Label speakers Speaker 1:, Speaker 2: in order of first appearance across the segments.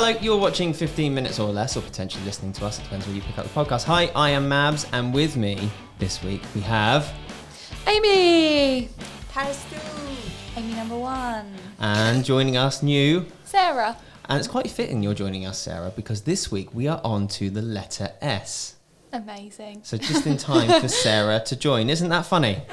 Speaker 1: Hello, you're watching 15 Minutes or Less, or potentially listening to us. It depends where you pick up the podcast. Hi, I am Mabs, and with me this week we have...
Speaker 2: Amy!
Speaker 3: Paris 2.
Speaker 2: Amy number 1.
Speaker 1: And joining us new...
Speaker 2: Sarah.
Speaker 1: And it's quite fitting you're joining us, Sarah, because this week we are on to the letter S.
Speaker 2: Amazing.
Speaker 1: So just in time for Sarah to join. Isn't that funny?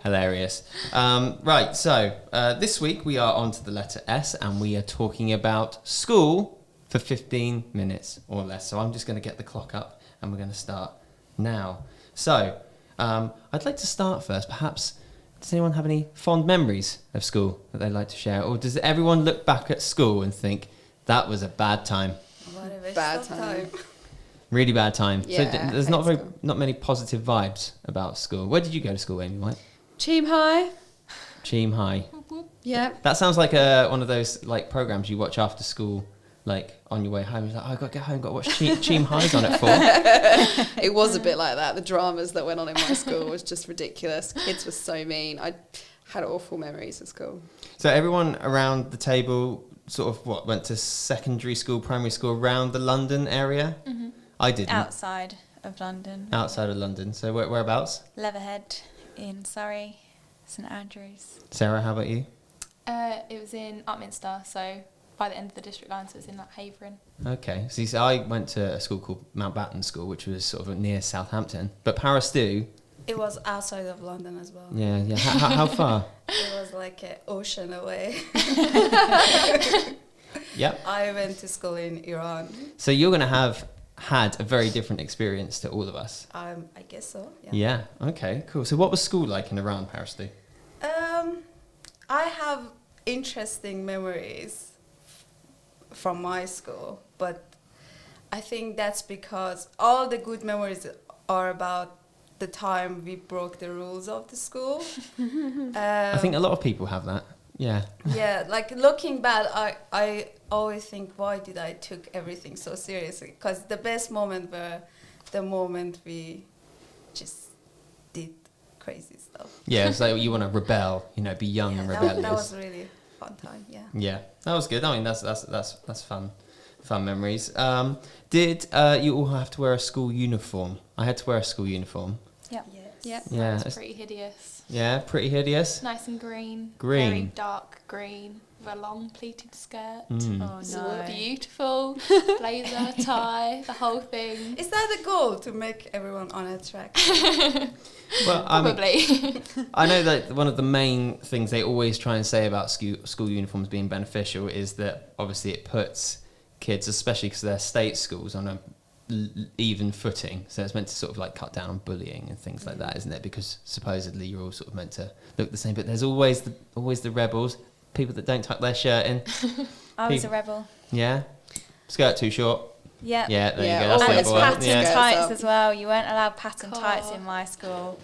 Speaker 1: Hilarious. Right, so this week we are on to the letter S, and we are talking about school for 15 minutes or less. So I'm just going to get the clock up and we're going to start now. So I'd like to start first. Perhaps, does anyone have any fond memories of school that they'd like to share? Or does everyone look back at school and think, that was a bad time?
Speaker 3: Bad time.
Speaker 1: Really bad time.
Speaker 3: Yeah,
Speaker 1: so there's not many positive vibes about school. Where did you go to school, Amy White?
Speaker 3: Cheam High.
Speaker 1: Cheam High.
Speaker 3: Yeah.
Speaker 1: That sounds like one of those like programs you watch after school, like on your way home. You're like, oh, I've got to get home, got to watch Cheam High's on at 4.
Speaker 3: It was a bit like that. The dramas that went on in my school was just ridiculous. Kids were so mean. I had awful memories of school.
Speaker 1: So everyone around the table sort of went to secondary school, primary school around the London area? Mm-hmm. I didn't.
Speaker 2: Outside of London.
Speaker 1: Outside of London. So whereabouts?
Speaker 2: Leatherhead in Surrey, St Andrews.
Speaker 1: Sarah, how about you?
Speaker 4: It was in Upminster, so by the end of the district line, so it was in like Havering.
Speaker 1: Okay. So I went to a school called Mountbatten School, which was sort of near Southampton. But Paris too.
Speaker 5: It was outside of London as well.
Speaker 1: Yeah. How far?
Speaker 5: It was like an ocean away.
Speaker 1: Yep.
Speaker 5: I went to school in Iran.
Speaker 1: So you're going to have had a very different experience to all of us.
Speaker 5: I guess so.
Speaker 1: Yeah. Okay. Cool. So what was school like in Iran, Paris?
Speaker 5: I have interesting memories from my school, but I think that's because all the good memories are about the time we broke the rules of the school.
Speaker 1: I think a lot of people have that. Yeah.
Speaker 5: Yeah, like looking back, I always think, why did I took everything so seriously? Because the best moment were the moment we just did crazy stuff.
Speaker 1: Yeah, so you want to rebel, be young and rebellious.
Speaker 5: That was really fun time. Yeah.
Speaker 1: Yeah, that was good. I mean, that's fun memories. Did you all have to wear a school uniform? I had to wear a school uniform.
Speaker 2: Yep.
Speaker 5: Yes.
Speaker 4: Yep.
Speaker 1: Yeah.
Speaker 4: It was pretty hideous.
Speaker 1: Yeah, pretty hideous.
Speaker 4: Nice and green.
Speaker 1: Green.
Speaker 4: Very dark green with a long pleated skirt.
Speaker 2: Oh
Speaker 4: It's
Speaker 2: no.
Speaker 4: beautiful. Blazer, tie, the whole thing.
Speaker 5: Is that the goal, to make everyone unattractive?
Speaker 1: Well,
Speaker 4: Probably.
Speaker 1: I know that one of the main things they always try and say about school uniforms being beneficial is that obviously it puts kids, especially because they're state schools, on a even footing. So it's meant to sort of like cut down on bullying and things like that, isn't it? Because supposedly you're all sort of meant to look the same, but there's always the rebels, people that don't tuck their shirt in.
Speaker 2: I was a rebel.
Speaker 1: Yeah, skirt too short.
Speaker 2: Yeah.
Speaker 1: Yeah, there
Speaker 3: Yeah,
Speaker 1: you go. That's
Speaker 2: And
Speaker 1: the other one.
Speaker 2: pattern
Speaker 1: Yeah.
Speaker 2: tights as well. You weren't allowed pattern
Speaker 4: God.
Speaker 2: tights in my school.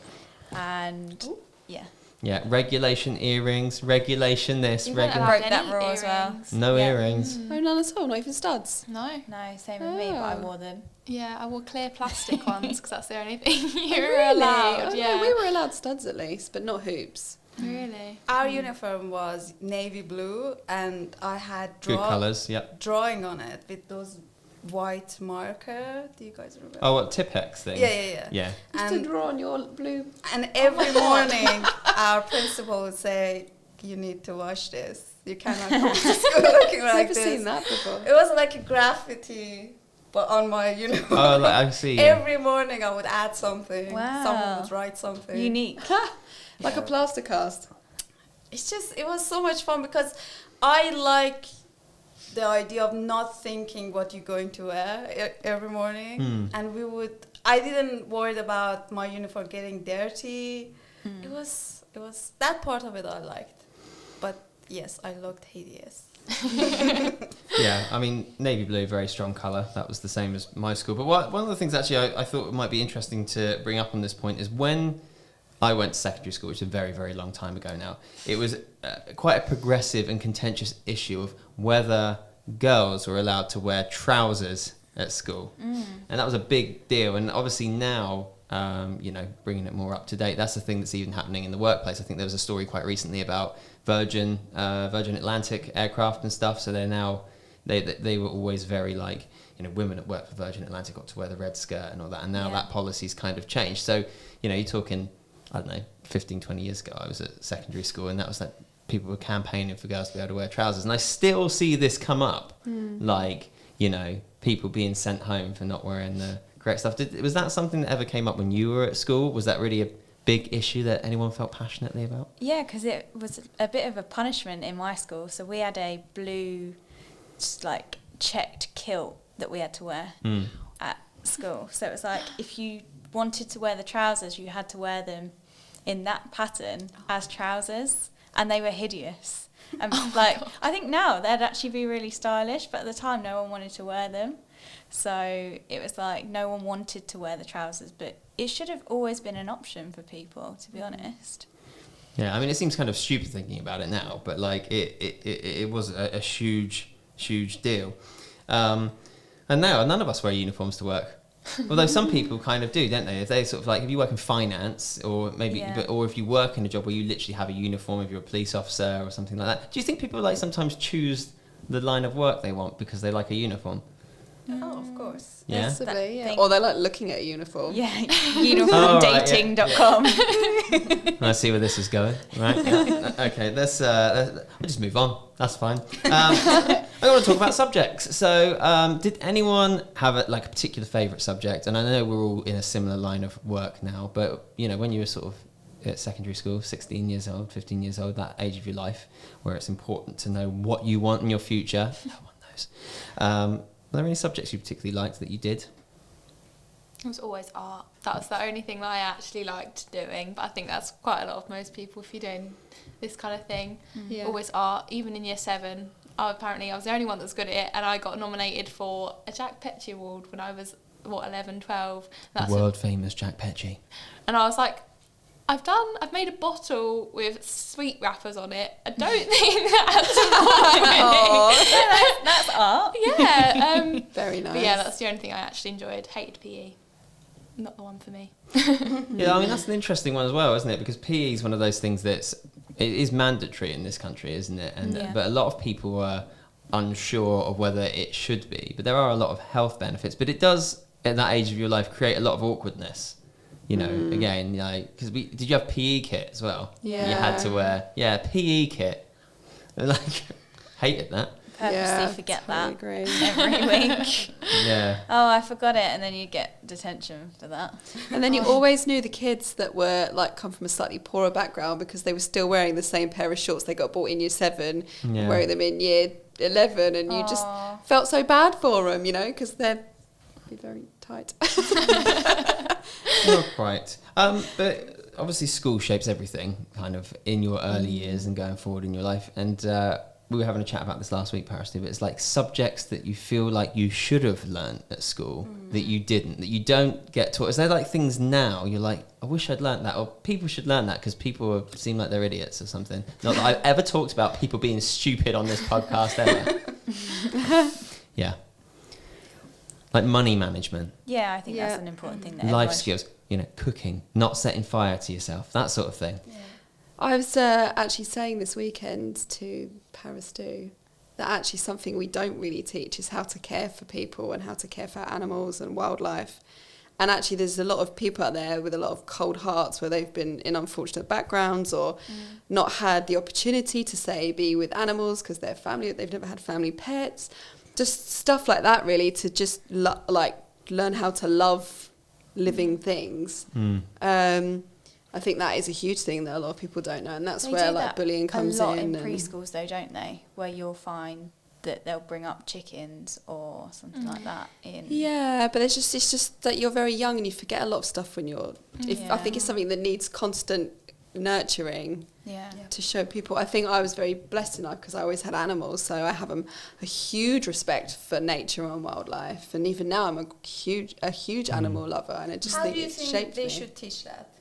Speaker 2: And yeah.
Speaker 1: Yeah, regulation earrings, regulation this,
Speaker 4: You weren't
Speaker 1: regulation.
Speaker 4: allowed
Speaker 2: Broke that
Speaker 4: any
Speaker 2: rule as well.
Speaker 4: earrings.
Speaker 1: No
Speaker 2: Yeah.
Speaker 1: earrings.
Speaker 3: Oh, none at all, not even studs.
Speaker 4: No.
Speaker 2: No, same with me, but I wore them.
Speaker 4: Yeah, I wore clear plastic ones because that's the only thing you were
Speaker 3: Really?
Speaker 4: allowed.
Speaker 3: Oh,
Speaker 4: Yeah.
Speaker 3: no, we were allowed studs at least, but not hoops.
Speaker 4: Really?
Speaker 5: Our uniform was navy blue, and I had
Speaker 1: Good colours, yep.
Speaker 5: drawing on it with those white marker. Do you guys remember?
Speaker 1: Oh, what, Tipex thing?
Speaker 5: Yeah.
Speaker 1: Yeah.
Speaker 3: Just to
Speaker 5: And,
Speaker 3: draw on your blue.
Speaker 5: and every morning, our principal would say, "You need to wash this. You cannot come to school looking
Speaker 3: I've
Speaker 5: like
Speaker 3: never
Speaker 5: this."
Speaker 3: seen that before.
Speaker 5: It was like a graffiti, but on my uniform.
Speaker 1: Oh, like, I see. Yeah.
Speaker 5: Every morning I would add something.
Speaker 2: Wow.
Speaker 5: Someone would write something.
Speaker 2: Unique.
Speaker 3: Like a plaster cast.
Speaker 5: It was so much fun because I like the idea of not thinking what you're going to wear every morning. And I didn't worry about my uniform getting dirty. It was that part of it I liked. But yes, I looked hideous.
Speaker 1: Yeah, I mean, navy blue, very strong colour. That was the same as my school. But one of the things actually I thought might be interesting to bring up on this point is when I went to secondary school, which is a very, very long time ago now, it was quite a progressive and contentious issue of whether girls were allowed to wear trousers at school. And that was a big deal. And obviously now bringing it more up to date. That's the thing that's even happening in the workplace. I think there was a story quite recently about Virgin Atlantic aircraft and stuff. So they're now, they were always very like, women that work for Virgin Atlantic got to wear the red skirt and all that. And now that policy's kind of changed. So, you're talking, I don't know, 15, 20 years ago, I was at secondary school, and that was like, people were campaigning for girls to be able to wear trousers. And I still see this come up, like, people being sent home for not wearing the correct stuff. Was that something that ever came up when you were at school? Was that really a big issue that anyone felt passionately about?
Speaker 2: Yeah, because it was a bit of a punishment in my school. So we had a blue, like, checked kilt that we had to wear at school. So it was like, if you wanted to wear the trousers, you had to wear them in that pattern as trousers, and they were hideous. And I think now they'd actually be really stylish, but at the time no one wanted to wear them. So it was like no one wanted to wear the trousers, but it should have always been an option for people, to be honest.
Speaker 1: Yeah, I mean, it seems kind of stupid thinking about it now, but like it was a huge deal. And now none of us wear uniforms to work. Although some people kind of do, don't they? If they sort of like, if you work in finance, or maybe, or if you work in a job where you literally have a uniform, if you're a police officer or something like that. Do you think people like sometimes choose the line of work they want because they like a uniform?
Speaker 5: Oh, of course.
Speaker 1: Yeah.
Speaker 3: Possibly, yeah. Or they like looking at a uniform.
Speaker 2: Yeah, uniformdating.com.
Speaker 1: I see where this is going. Right. Yeah. Okay. Let's we'll just move on. That's fine. I want to talk about subjects. So, did anyone have a particular favourite subject? And I know we're all in a similar line of work now, but when you were sort of at secondary school, 16 years old, 15 years old, that age of your life, where it's important to know what you want in your future. No one knows. Were there any subjects you particularly liked that you did?
Speaker 4: It was always art. That was the only thing that I actually liked doing, but I think that's quite a lot of most people if you're doing this kind of thing.
Speaker 3: Yeah.
Speaker 4: Always art. Even in year 7, apparently I was the only one that was good at it, and I got nominated for a Jack Petchey Award when I was 11, 12. That's
Speaker 1: World famous Jack Petchey.
Speaker 4: And I was like, I've made a bottle with sweet wrappers on it. I don't think
Speaker 2: That's art.
Speaker 4: Yeah.
Speaker 3: Very nice.
Speaker 4: But yeah, that's the only thing I actually enjoyed. Hated PE. Not the one for me.
Speaker 1: Yeah, I mean, that's an interesting one as well, isn't it? Because PE is one of those things it is mandatory in this country, isn't it? And but a lot of people are unsure of whether it should be. But there are a lot of health benefits. But it does, at that age of your life, create a lot of awkwardness. Again, because did you have PE kit as well?
Speaker 3: Yeah.
Speaker 1: You had to wear, PE kit. Hated that.
Speaker 2: Purposely forget that
Speaker 3: agree.
Speaker 2: every week.
Speaker 1: Yeah.
Speaker 2: Oh, I forgot it, and then you get detention for that.
Speaker 3: And then you always knew the kids that were come from a slightly poorer background because they were still wearing the same pair of shorts they got bought in year 7, wearing them in year 11, and you just felt so bad for them, because they're very tight.
Speaker 1: Not quite. But obviously school shapes everything kind of in your early years and going forward in your life. And we were having a chat about this last week, Paris, but it's like subjects that you feel like you should have learned at school that you didn't, that you don't get taught. Is there like things now you're like, I wish I'd learned that, or people should learn that because people seem like they're idiots or something? Not that I've ever talked about people being stupid on this podcast ever. Yeah. Like money management.
Speaker 2: Yeah, I think that's an important thing. That
Speaker 1: Life
Speaker 2: everyone
Speaker 1: skills, cooking, not setting fire to yourself, that sort of thing.
Speaker 2: Yeah.
Speaker 3: I was actually saying this weekend to Paris too that actually something we don't really teach is how to care for people and how to care for animals and wildlife. And actually there's a lot of people out there with a lot of cold hearts where they've been in unfortunate backgrounds or not had the opportunity to, say, be with animals because they've never had family pets. Just stuff like that, really, to just learn how to love living things. I think that is a huge thing that a lot of people don't know, and that's where bullying comes in.
Speaker 2: A lot in preschools, though, don't they? Where you'll find that they'll bring up chickens or something like that in.
Speaker 3: Yeah, but it's just that you're very young and you forget a lot of stuff when you're. I think it's something that needs constant nurturing.
Speaker 2: Yeah.
Speaker 3: To show people. I think I was very blessed enough because I always had animals, so I have a huge respect for nature and wildlife, and even now I'm a huge animal lover, and I just think it shaped me.
Speaker 5: They should teach that?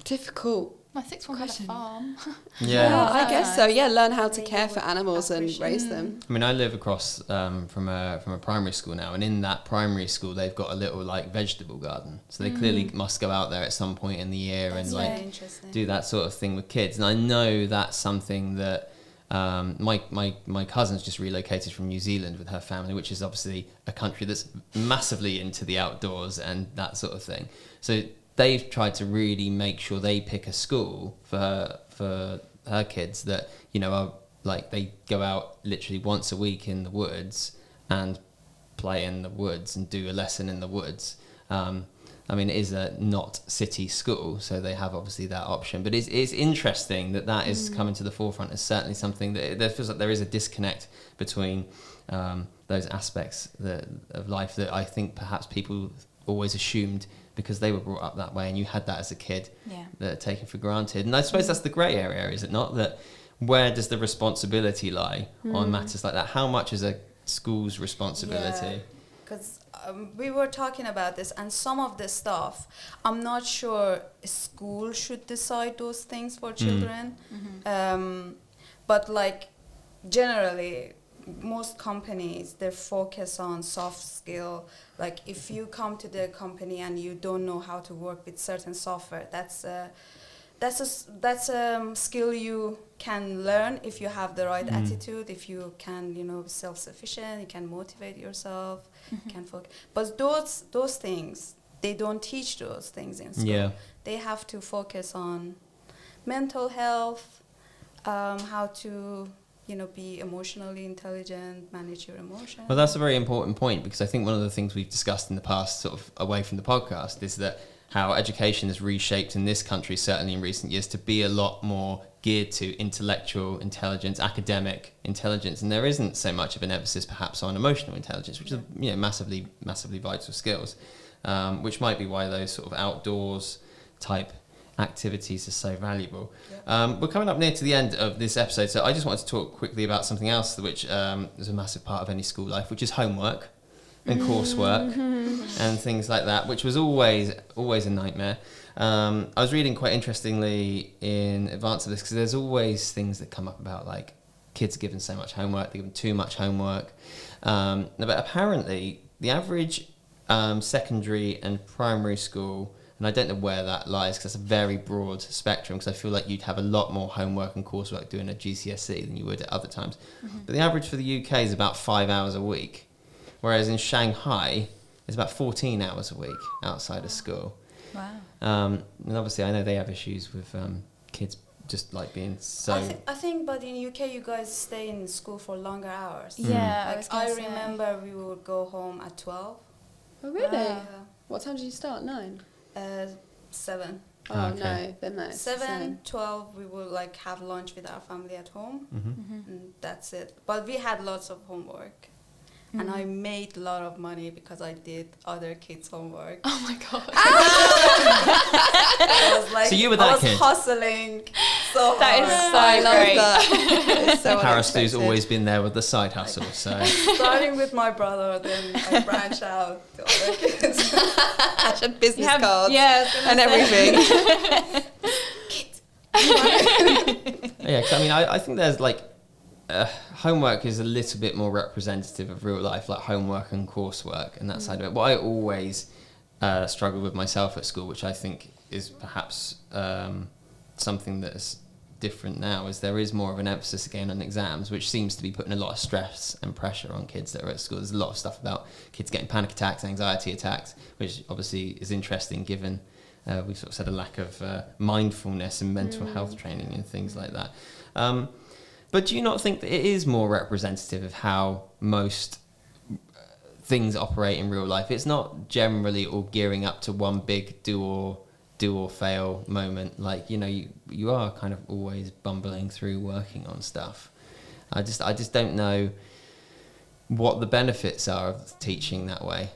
Speaker 3: Difficult.
Speaker 4: My sixth one had a
Speaker 3: Question.
Speaker 4: farm.
Speaker 1: Yeah.
Speaker 3: I guess so. Yeah, learn how to
Speaker 5: They
Speaker 3: care for
Speaker 5: would
Speaker 3: animals and
Speaker 5: appreciate-
Speaker 3: raise them.
Speaker 1: I mean, I live across from a primary school now, and in that primary school, they've got a little like vegetable garden. So they clearly must go out there at some point in the year
Speaker 5: That's
Speaker 1: and
Speaker 5: very
Speaker 1: like
Speaker 5: interesting.
Speaker 1: do that sort of thing with kids. And I know that's something that my cousin's just relocated from New Zealand with her family, which is obviously a country that's massively into the outdoors and that sort of thing. So they've tried to really make sure they pick a school for her kids that, you know, are like they go out literally once a week in the woods and play in the woods and do a lesson in the woods. I mean, it is a not city school, so they have obviously that option. But it's interesting that is coming to the forefront as certainly something that there feels like there is a disconnect between those aspects of life that I think perhaps people always assumed because they were brought up that way and you had that as a kid, that are taken for granted. And I suppose that's the grey area, is it not? That where does the responsibility lie on matters like that? How much is a school's responsibility?
Speaker 5: Because we were talking about this, and some of the stuff, I'm not sure school should decide those things for children. But like generally, most companies, they focus on soft skill. Like if you come to the company and you don't know how to work with certain software, that's a skill you can learn if you have the right attitude, if you can, you know, be self-sufficient, you can motivate yourself, you can focus. But those things, they don't teach those things in school.
Speaker 1: Yeah.
Speaker 5: They have to focus on mental health, how to, you know, be emotionally intelligent, manage your emotions.
Speaker 1: Well, that's a very important point, because I think one of the things we've discussed in the past, sort of away from the podcast, is that how education is reshaped in this country, certainly in recent years, to be a lot more geared to intellectual intelligence, academic intelligence, and there isn't so much of an emphasis perhaps on emotional intelligence, which is, you know, massively vital skills, which might be why those sort of outdoors type activities are so valuable. We're coming up near to the end of this episode, so I just wanted to talk quickly about something else which is a massive part of any school life, which is homework and coursework and things like that, which was always a nightmare. I was reading quite interestingly in advance of this, because there's always things that come up about like kids given so much homework, they given too much homework, but apparently the average secondary and primary school, and I don't know where that lies because that's a very broad spectrum, because I feel like you'd have a lot more homework and coursework doing a GCSE than you would at other times. But the average for the UK is about 5 hours a week, whereas in Shanghai it's about 14 hours a week outside of school.
Speaker 2: Wow.
Speaker 1: And obviously I know they have issues with kids just like being so...
Speaker 5: I think, but in UK you guys stay in school for longer hours.
Speaker 2: Yeah, I
Speaker 5: Like
Speaker 2: was gonna
Speaker 5: I
Speaker 2: say.
Speaker 5: remember we would go home at 12.
Speaker 3: Oh, really?
Speaker 5: Yeah.
Speaker 3: What time did you start? 9?
Speaker 5: 7.
Speaker 3: Oh,
Speaker 1: Okay.
Speaker 3: no, then no. it's
Speaker 5: 7, 12, we would like have lunch with our family at home,
Speaker 1: Mhm.
Speaker 5: and that's it. But we had lots of homework, and I made a lot of money because I did other kids' homework.
Speaker 4: Oh my god.
Speaker 5: I was like,
Speaker 1: So you were that
Speaker 5: I was
Speaker 1: kid?
Speaker 5: hustling so
Speaker 2: That
Speaker 5: hard.
Speaker 2: is so
Speaker 3: I love
Speaker 2: great.
Speaker 3: that. It's so
Speaker 1: Parastu's
Speaker 3: unexpected.
Speaker 1: always been there with the side hustle, so...
Speaker 5: Starting with my brother, then I branch out to other kids.
Speaker 3: And business
Speaker 2: You have-
Speaker 3: cards
Speaker 2: yeah, I was gonna
Speaker 3: and
Speaker 2: say.
Speaker 3: everything.
Speaker 1: Yeah, 'cause I mean, I think there's like homework is a little bit more representative of real life, like homework and coursework and that side of it. What I always struggled with myself at school, which I think is perhaps something that's different now, is there is more of an emphasis again on exams, which seems to be putting a lot of stress and pressure on kids that are at school. There's a lot of stuff about kids getting panic attacks, anxiety attacks, which obviously is interesting given we've sort of said a lack of mindfulness and mental health training and things like that. But do you not think that it is more representative of how most things operate in real life? It's not generally all gearing up to one big do or fail moment. Like, you know, you are kind of always bumbling through working on stuff. I just don't know what the benefits are of teaching that way.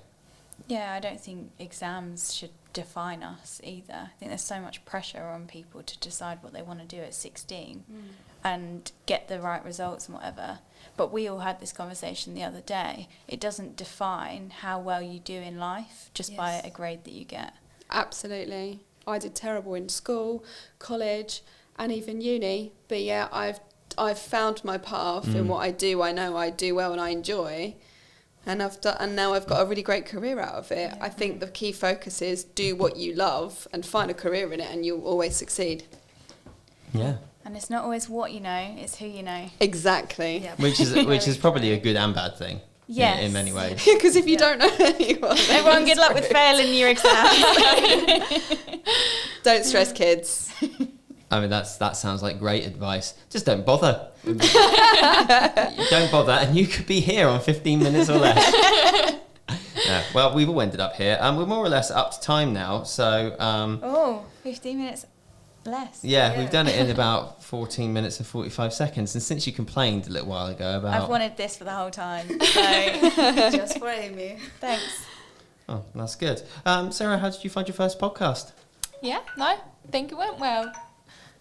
Speaker 2: Yeah, I don't think exams should define us either. I think there's so much pressure on people to decide what they want to do at 16 and get the right results and whatever. But we all had this conversation the other day. It doesn't define how well you do in life just by
Speaker 5: Yes.
Speaker 2: a grade that you get.
Speaker 3: Absolutely. I did terrible in school, college, and even uni. But yeah, I've found my path in what I do. I know I do well and I enjoy. And now I've got a really great career out of it. I think the key focus is do what you love and find a career in it, and you'll always succeed.
Speaker 1: Yeah.
Speaker 2: And it's not always what you know, it's who you know.
Speaker 3: Exactly.
Speaker 2: Yeah.
Speaker 1: Which is probably a good and bad thing.
Speaker 2: Yes.
Speaker 1: In many ways.
Speaker 3: Because if you don't know anyone,
Speaker 2: Everyone, good luck with failing your exams.
Speaker 3: don't stress, kids.
Speaker 1: I mean, that sounds like great advice. Just don't bother. Don't bother, and you could be here on 15 minutes or less. Yeah, well, we've all ended up here. We're more or less up to time now, so...
Speaker 2: 15 minutes less.
Speaker 1: Yeah, we've done it in about 14 minutes and 45 seconds. And since you complained a little while ago about...
Speaker 2: I've wanted this for the whole time, so
Speaker 5: Just for Amy.
Speaker 2: thanks.
Speaker 1: Oh, that's good. Sarah, how did you find your first podcast?
Speaker 4: Yeah, no, I think it went well.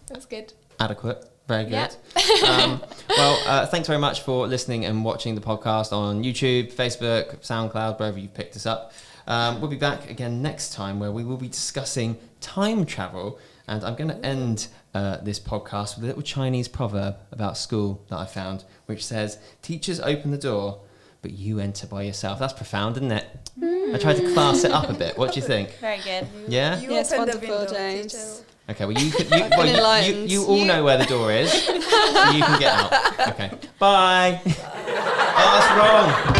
Speaker 4: It was good.
Speaker 1: Adequate. Very good.
Speaker 4: Yeah.
Speaker 1: Thanks very much for listening and watching the podcast on YouTube, Facebook, SoundCloud, wherever you've picked us up. We'll be back again next time where we will be discussing time travel. And I'm going to end this podcast with a little Chinese proverb about school that I found, which says, teachers open the door, but you enter by yourself. That's profound, isn't it? I tried to class it up a bit. What do you think?
Speaker 2: Very good.
Speaker 1: Yeah?
Speaker 3: Yes,
Speaker 5: open the
Speaker 3: wonderful,
Speaker 5: window,
Speaker 3: James.
Speaker 5: teacher.
Speaker 1: Okay, well,
Speaker 3: enlightened.
Speaker 1: you all know where the door is, so you can get out. Okay, bye. Oh, that's wrong.